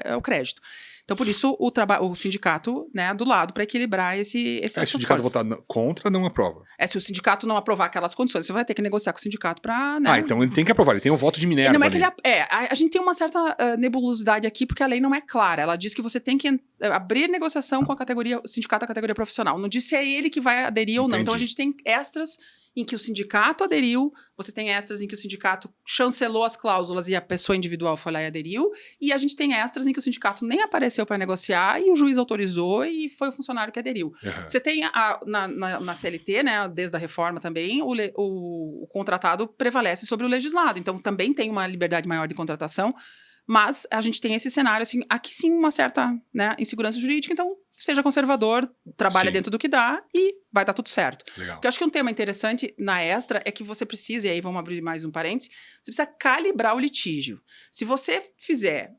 B: é o crédito. Então, por isso, o sindicato, né, do lado, para equilibrar se o
A: sindicato votar contra, não aprova.
B: Se o sindicato não aprovar aquelas condições, você vai ter que negociar com o sindicato para... Né?
A: Então ele tem que aprovar, ele tem um voto de Minerva.
B: Não é que a gente tem uma certa nebulosidade aqui, porque a lei não é clara. Ela diz que você tem que abrir negociação com o sindicato da categoria profissional. Não diz se é ele que vai aderir ou não. Então, a gente tem extras em que o sindicato aderiu, você tem extras em que o sindicato chancelou as cláusulas e a pessoa individual foi lá e aderiu, e a gente tem extras em que o sindicato nem apareceu para negociar e o juiz autorizou e foi o funcionário que aderiu. Você tem na CLT, né, desde a reforma também, o contratado prevalece sobre o legislado, então também tem uma liberdade maior de contratação, mas a gente tem esse cenário, assim, aqui sim uma certa, né, insegurança jurídica, então seja conservador, trabalha dentro do que dá e vai dar tudo certo.
A: Legal.
B: Porque eu acho que um tema interessante na Extra é que você precisa, e aí vamos abrir mais um parênteses, você precisa calibrar o litígio. Se você fizer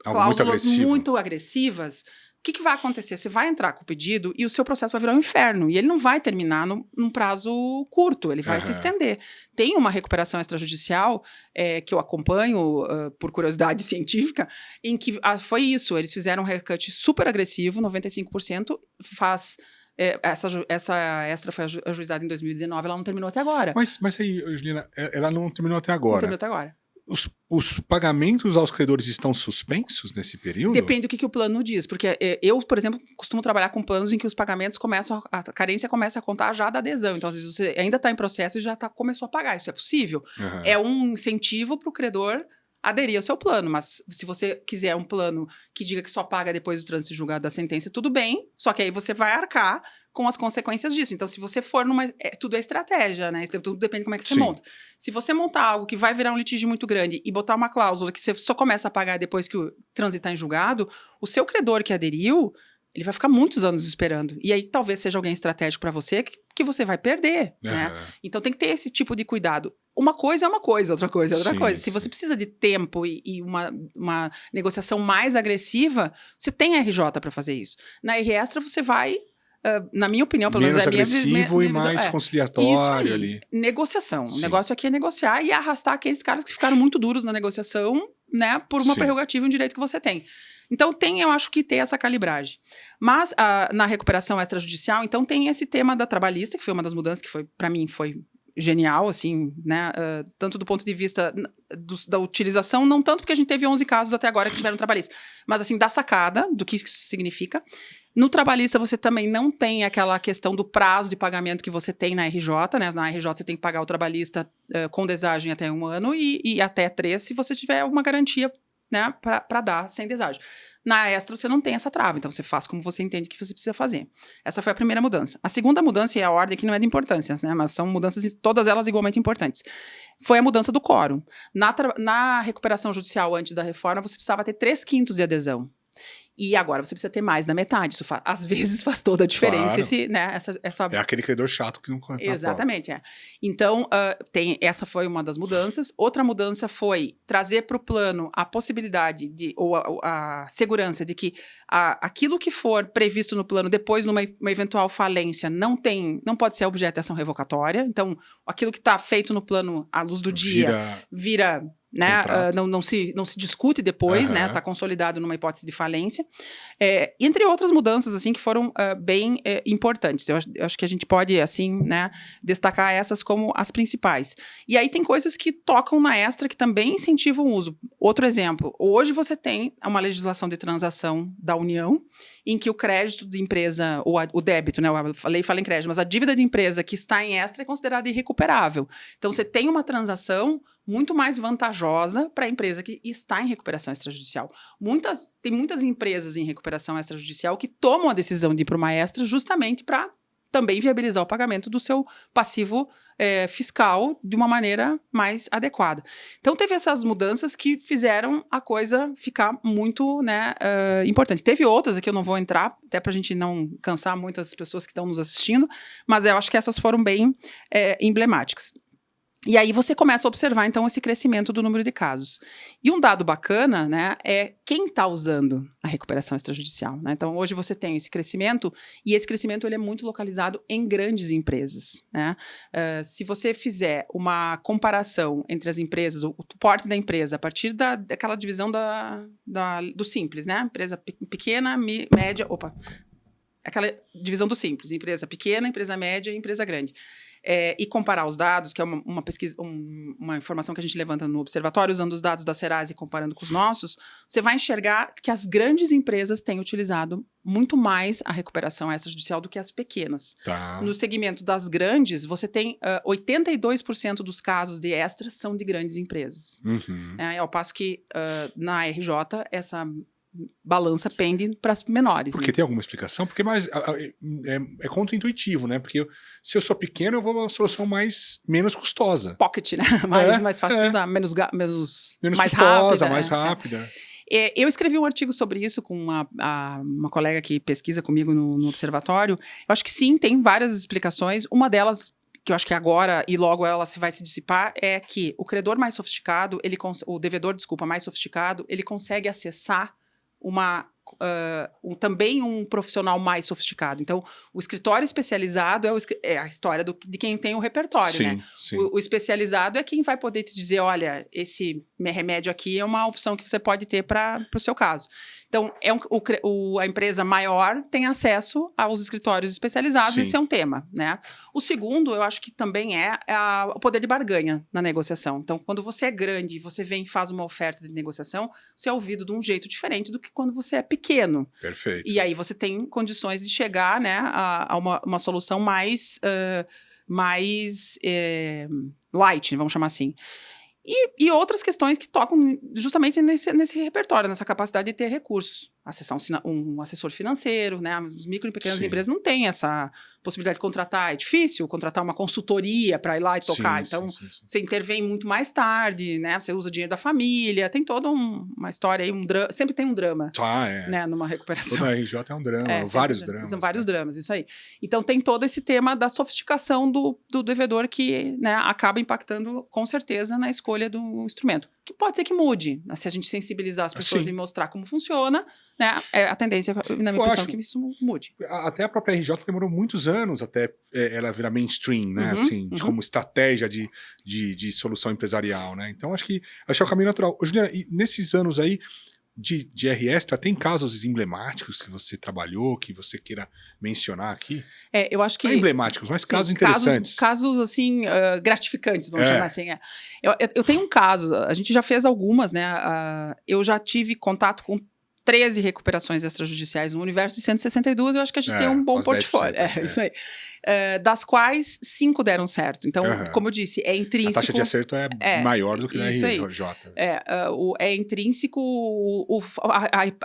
B: cláusulas muito agressivas, o que vai acontecer? Você vai entrar com o pedido e o seu processo vai virar um inferno. E ele não vai terminar num prazo curto, ele vai se estender. Tem uma recuperação extrajudicial que eu acompanho por curiosidade científica, em que foi isso. Eles fizeram um haircut super agressivo, 95%, essa Extra foi ajuizada em 2019, ela não terminou até agora.
A: Mas aí, Juliana, ela não terminou até agora.
B: Não terminou até agora.
A: Os pagamentos aos credores estão suspensos nesse período?
B: Depende do que o plano diz, porque eu, por exemplo, costumo trabalhar com planos em que os pagamentos a carência começa a contar já da adesão. Então, às vezes, você ainda está em processo e já começou a pagar. Isso é possível. É um incentivo para o credor aderir ao seu plano, mas se você quiser um plano que diga que só paga depois do trânsito julgado da sentença, tudo bem, só que aí você vai arcar com as consequências disso. Então, se você for tudo é estratégia, né? Tudo depende de como é que você monta. Se você montar algo que vai virar um litígio muito grande e botar uma cláusula que você só começa a pagar depois que o trânsito está em julgado, o seu credor que aderiu, ele vai ficar muitos anos esperando. E aí talvez seja alguém estratégico para você que você vai perder, né? Então tem que ter esse tipo de cuidado. Uma coisa é uma coisa, outra coisa é outra coisa. Se você precisa de tempo e uma negociação mais agressiva, você tem a RJ para fazer isso. Na R Extra você vai, na minha opinião, pelo menos
A: é agressivo e mais conciliatório ali.
B: Negociação. O negócio aqui é negociar e arrastar aqueles caras que ficaram muito duros na negociação, né, por uma prerrogativa e um direito que você tem. Então, eu acho que tem essa calibragem. Mas, na recuperação extrajudicial, então, tem esse tema da trabalhista, que foi uma das mudanças que, para mim, foi genial, assim, né? Tanto do ponto de vista da utilização, não tanto porque a gente teve 11 casos até agora que tiveram trabalhista, mas assim, da sacada, do que isso significa. No trabalhista, você também não tem aquela questão do prazo de pagamento que você tem na RJ, né? Na RJ você tem que pagar o trabalhista com desagem até 1 ano e até 3 se você tiver uma garantia, né, para dar sem desagem. Na extra, você não tem essa trava, então você faz como você entende que você precisa fazer. Essa foi a primeira mudança. A segunda mudança, e a ordem aqui não é de importância, né, mas são mudanças, todas elas igualmente importantes, foi a mudança do quórum. Na recuperação judicial antes da reforma, você precisava ter 3/5 de adesão. E agora você precisa ter mais da metade. Isso às vezes faz toda a diferença.
A: Claro.
B: Né,
A: É aquele credor chato que não...
B: Exatamente, Então, essa foi uma das mudanças. Outra mudança foi trazer para o plano a possibilidade ou a segurança de que aquilo que for previsto no plano depois, numa eventual falência, não pode ser objeto de ação revocatória. Então, aquilo que está feito no plano à luz do dia vira né, não se discute depois, né, está consolidado numa hipótese de falência. Entre outras mudanças assim que foram bem importantes. Eu acho que a gente pode assim, né, destacar essas como as principais. E aí tem coisas que tocam na extra que também incentivam o uso. Outro exemplo, hoje você tem uma legislação de transação da União em que o crédito de empresa, ou o débito, né, a lei fala em crédito, mas a dívida de empresa que está em extra é considerada irrecuperável. Então você tem uma transação muito mais vantajosa para a empresa que está em recuperação extrajudicial. Tem muitas empresas em recuperação extrajudicial que tomam a decisão de ir para uma extra justamente para também viabilizar o pagamento do seu passivo fiscal de uma maneira mais adequada. Então, teve essas mudanças que fizeram a coisa ficar muito, né, importante. Teve outras aqui, eu não vou entrar, até para a gente não cansar muitas pessoas que estão nos assistindo, mas eu acho que essas foram bem emblemáticas. E aí você começa a observar, então, esse crescimento do número de casos. E um dado bacana, né, é quem está usando a recuperação extrajudicial, né? Então, hoje você tem esse crescimento, e esse crescimento ele é muito localizado em grandes empresas, né? Se você fizer uma comparação entre as empresas, o porte da empresa, a partir daquela divisão do simples, né? Empresa pequena, média... Aquela divisão do simples, empresa pequena, empresa média e empresa grande. E comparar os dados, que é uma pesquisa, uma informação que a gente levanta no observatório, usando os dados da Serasa e comparando com os nossos, você vai enxergar que as grandes empresas têm utilizado muito mais a recuperação extrajudicial do que as pequenas.
A: Tá.
B: No segmento das grandes, você tem 82% dos casos de extras são de grandes empresas.
A: Uhum.
B: Ao passo que na RJ, essa balança pende para as menores.
A: Porque tem alguma explicação? Porque é contra-intuitivo, né? Porque se eu sou pequeno, eu vou uma solução menos custosa.
B: Pocket, né? Mais fácil de usar, menos mais
A: custosa,
B: rápida.
A: Mais rápida.
B: Eu escrevi um artigo sobre isso com uma colega que pesquisa comigo no observatório. Eu acho que sim, tem várias explicações. Uma delas, que eu acho que agora e logo ela vai se dissipar, é que o credor mais sofisticado, o devedor, mais sofisticado, ele consegue acessar também um profissional mais sofisticado. Então, o escritório especializado é a história de quem tem o repertório, né?
A: Sim.
B: O especializado é quem vai poder te dizer, olha, esse remédio aqui é uma opção que você pode ter para o seu caso. Então, a empresa maior tem acesso aos escritórios especializados,
A: Sim.
B: Esse é um tema, né? O segundo, eu acho que também é o poder de barganha na negociação. Então, quando você é grande e você vem e faz uma oferta de negociação, você é ouvido de um jeito diferente do que quando você é pequeno.
A: Perfeito.
B: E aí você tem condições de chegar, né, a uma solução mais light, vamos chamar assim. E outras questões que tocam justamente nesse repertório, nessa capacidade de ter recursos. Acessar um assessor financeiro, né? As micro e pequenas empresas não têm essa possibilidade de contratar. É difícil contratar uma consultoria para ir lá e tocar. Então, você intervém muito mais tarde, né? Você usa dinheiro da família. Tem toda uma história aí, sempre tem um drama, né? Numa recuperação.
A: Toda RJ é um drama, vários dramas.
B: São vários dramas, isso aí. Então, tem todo esse tema da sofisticação do devedor que, né, acaba impactando, com certeza, na escolha do instrumento. Que pode ser que mude, né? Se a gente sensibilizar as pessoas e mostrar como funciona, né? A tendência, na minha impressão, é que isso mude.
A: Até a própria RJ demorou muitos anos até ela virar mainstream, né? Como estratégia de solução empresarial, né? Então, acho que é o caminho natural. Juliana, e nesses anos aí, de R Extra, tem casos emblemáticos que você trabalhou, que você queira mencionar aqui?
B: Eu acho que...
A: Não emblemáticos, mas
B: sim,
A: casos interessantes.
B: Casos assim, gratificantes, vamos chamar assim. Eu tenho um caso, a gente já fez algumas, né? Eu já tive contato com 13 recuperações extrajudiciais no universo de 162, eu acho que a gente tem um bom portfólio. Isso aí. Das quais 5 deram certo. Então, como eu disse, é intrínseco.
A: A taxa de acerto é maior do que na RJ.
B: É intrínseco,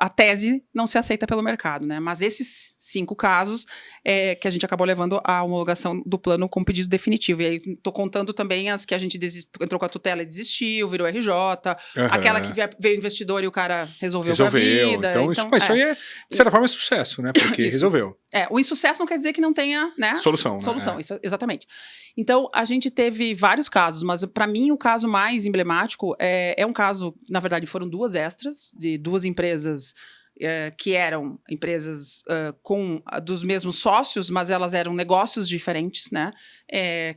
B: a tese não se aceita pelo mercado, né? Mas esses 5 casos que a gente acabou levando à homologação do plano com pedido definitivo. E aí, tô contando também as que a gente entrou com a tutela e desistiu, virou RJ, aquela que veio investidor e o cara resolveu pra vida.
A: Então, isso aí, de certa forma, é sucesso, né? Porque resolveu.
B: O insucesso não quer dizer que não tenha, né?
A: Solução,
B: né? Isso, exatamente. Então, a gente teve vários casos, mas para mim o caso mais emblemático é um caso, na verdade, foram 2 extras de 2 empresas que eram empresas dos mesmos sócios, mas elas eram negócios diferentes, né?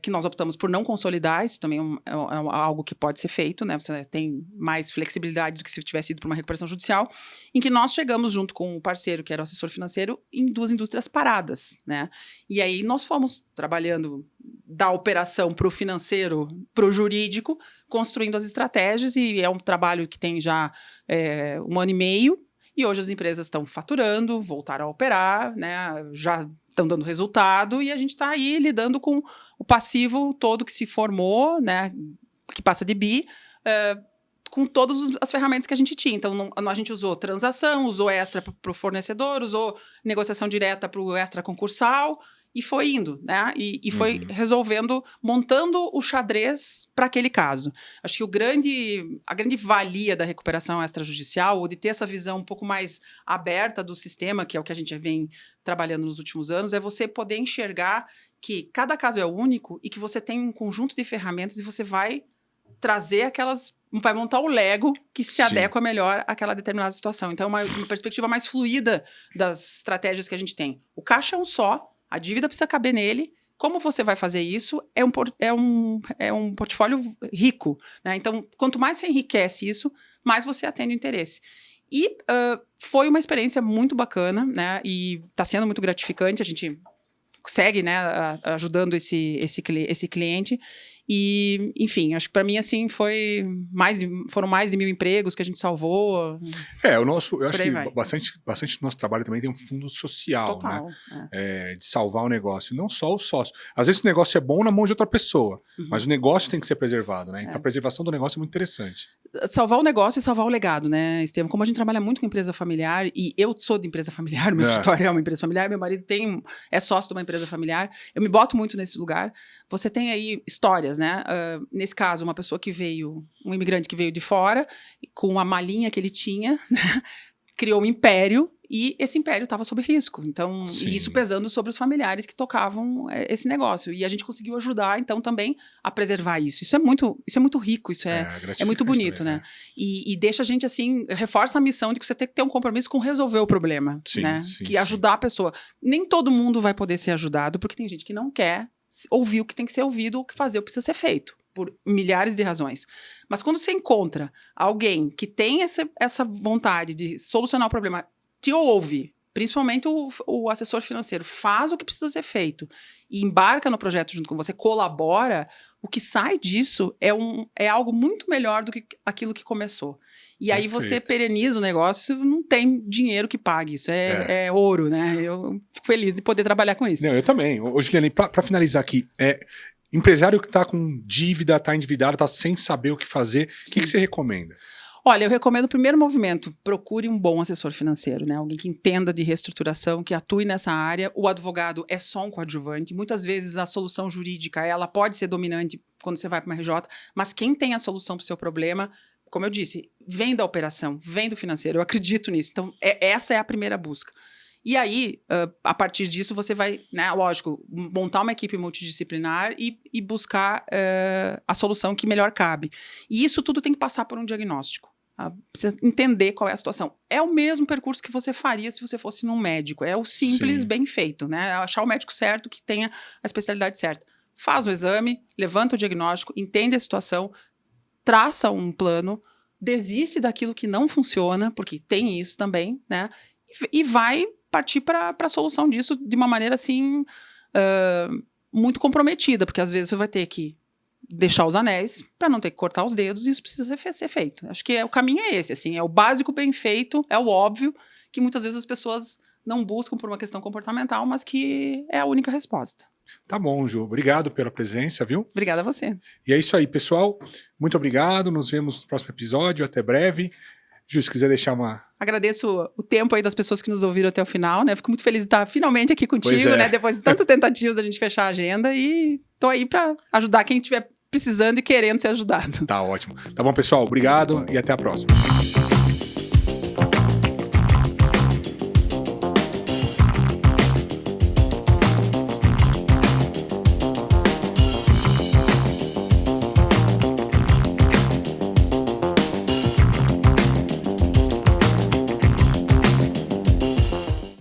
B: Que nós optamos por não consolidar, isso também é algo que pode ser feito, né? Você tem mais flexibilidade do que se tivesse ido para uma recuperação judicial, em que nós chegamos junto com o parceiro, que era o assessor financeiro, em 2 indústrias paradas, né? E aí nós fomos trabalhando da operação para o financeiro, para o jurídico, construindo as estratégias, e é um trabalho que tem já 1 ano e meio, e hoje as empresas estão faturando, voltaram a operar, né, já estão dando resultado, e a gente está aí lidando com o passivo todo que se formou, né, que passa de bi, com todas as ferramentas que a gente tinha. Então, a gente usou transação, usou extra para o fornecedor, usou negociação direta para o extra concursal, e foi indo, né? E foi resolvendo, montando o xadrez para aquele caso. Acho que a grande valia da recuperação extrajudicial, ou de ter essa visão um pouco mais aberta do sistema, que é o que a gente vem trabalhando nos últimos anos, é você poder enxergar que cada caso é único e que você tem um conjunto de ferramentas e você vai trazer vai montar o Lego que se adequa melhor àquela determinada situação. Então, uma perspectiva mais fluida das estratégias que a gente tem. O caixa é um só, a dívida precisa caber nele. Como você vai fazer isso? É um portfólio rico, né? Então, quanto mais você enriquece isso, mais você atende o interesse. E foi uma experiência muito bacana, né? E está sendo muito gratificante. A gente segue, né, ajudando esse cliente. E, enfim, acho que para mim, assim, foram mais de 1.000 empregos que a gente salvou.
A: Eu acho que bastante do nosso trabalho também tem um fundo social,
B: total,
A: né? De salvar o negócio, não só o sócio. Às vezes o negócio é bom na mão de outra pessoa, mas o negócio tem que ser preservado, né? Então a preservação do negócio é muito interessante.
B: Salvar o negócio e salvar o legado, né, Estevam? Como a gente trabalha muito com empresa familiar, e eu sou de empresa familiar, o meu escritório é uma empresa familiar, meu marido é sócio de uma empresa familiar, eu me boto muito nesse lugar. Você tem aí histórias, né? Nesse caso, um imigrante que veio de fora, com a malinha que ele tinha, né? Criou um império, e esse império estava sob risco. Então, e isso pesando sobre os familiares que tocavam esse negócio. E a gente conseguiu ajudar, então, também a preservar isso. Isso é muito rico, isso é muito bonito, também, né? E deixa a gente, assim, reforça a missão de que você tem que ter um compromisso com resolver o problema, né? Ajudar a pessoa. Nem todo mundo vai poder ser ajudado, porque tem gente que não quer ouvir o que tem que ser ouvido, ou que fazer o que precisa ser feito, por milhares de razões. Mas quando você encontra alguém que tem essa vontade de solucionar o problema, te ouve, principalmente o assessor financeiro, faz o que precisa ser feito e embarca no projeto junto com você, colabora, o que sai disso é algo muito melhor do que aquilo que começou. E aí você pereniza o negócio, não tem dinheiro que pague, isso é ouro, né? Eu fico feliz de poder trabalhar com isso.
A: Não, eu também. Ô, Juliane, para finalizar aqui, empresário que está com dívida, está endividado, está sem saber o que fazer, o que você recomenda?
B: Olha, eu recomendo o primeiro movimento, procure um bom assessor financeiro, né? Alguém que entenda de reestruturação, que atue nessa área. O advogado é só um coadjuvante. Muitas vezes a solução jurídica, ela pode ser dominante quando você vai para uma RJ, mas quem tem a solução para o seu problema, como eu disse, vem da operação, vem do financeiro. Eu acredito nisso. Então, essa é a primeira busca. E aí, a partir disso, você vai, né, lógico, montar uma equipe multidisciplinar e buscar a solução que melhor cabe. E isso tudo tem que passar por um diagnóstico. Precisa entender qual é a situação. É o mesmo percurso que você faria se você fosse num médico. É o simples, bem feito, né? Achar o médico certo que tenha a especialidade certa. Faz o exame, levanta o diagnóstico, entende a situação, traça um plano, desiste daquilo que não funciona, porque tem isso também, né? E vai partir para a solução disso de uma maneira assim muito comprometida, porque às vezes você vai ter que deixar os anéis para não ter que cortar os dedos, e isso precisa ser feito. Acho que o caminho é esse, assim, é o básico bem feito, é o óbvio, que muitas vezes as pessoas não buscam por uma questão comportamental, mas que é a única resposta.
A: Tá bom, Ju. Obrigado pela presença, viu?
B: Obrigada a você.
A: E é isso aí, pessoal. Muito obrigado. Nos vemos no próximo episódio. Até breve. Ju, se quiser deixar uma...
B: Agradeço o tempo aí das pessoas que nos ouviram até o final, né? Fico muito feliz de estar finalmente aqui contigo, né? Depois de tantas tentativas da gente fechar a agenda, e tô aí para ajudar quem estiver precisando e querendo ser ajudado.
A: Tá ótimo. Tá bom, pessoal? Obrigado e até a próxima.